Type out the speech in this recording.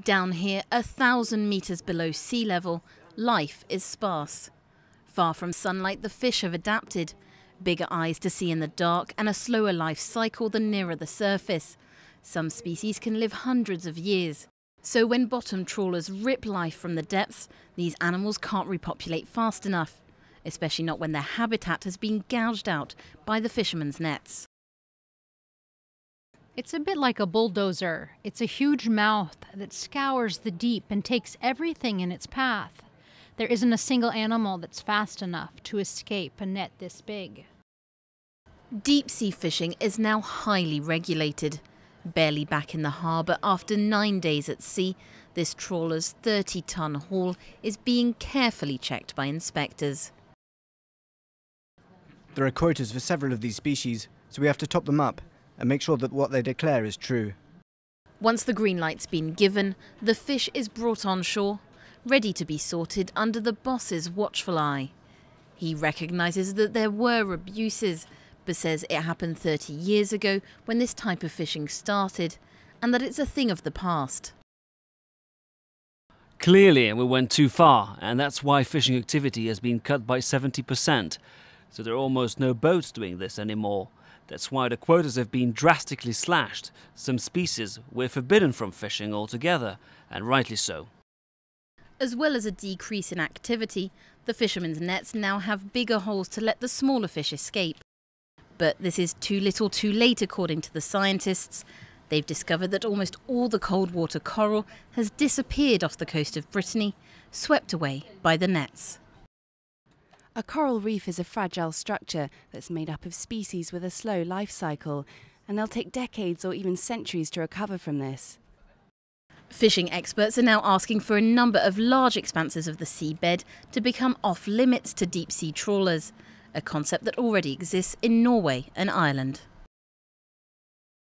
Down here, 1,000 meters below sea level, life is sparse. Far from sunlight, the fish have adapted. Bigger eyes to see in the dark and a slower life cycle the nearer the surface. Some species can live hundreds of years. So when bottom trawlers rip life from the depths, these animals can't repopulate fast enough, especially not when their habitat has been gouged out by the fishermen's nets. It's a bit like a bulldozer. It's a huge mouth that scours the deep and takes everything in its path. There isn't a single animal that's fast enough to escape a net this big. Deep sea fishing is now highly regulated. Barely back in the harbour after 9 days at sea, this trawler's 30-ton haul is being carefully checked by inspectors. There are quotas for several of these species, so we have to top them up and make sure that what they declare is true. Once the green light's been given, the fish is brought on shore, ready to be sorted under the boss's watchful eye. He recognises that there were abuses, but says it happened 30 years ago when this type of fishing started, and that it's a thing of the past. Clearly, we went too far, and that's why fishing activity has been cut by 70%. So there are almost no boats doing this anymore. That's why the quotas have been drastically slashed. Some species were forbidden from fishing altogether, and rightly so. As well as a decrease in activity, the fishermen's nets now have bigger holes to let the smaller fish escape. But this is too little too late, according to the scientists. They've discovered that almost all the cold water coral has disappeared off the coast of Brittany, swept away by the nets. A coral reef is a fragile structure that's made up of species with a slow life cycle, and they'll take decades or even centuries to recover from this. Fishing experts are now asking for a number of large expanses of the seabed to become off-limits to deep-sea trawlers, a concept that already exists in Norway and Ireland.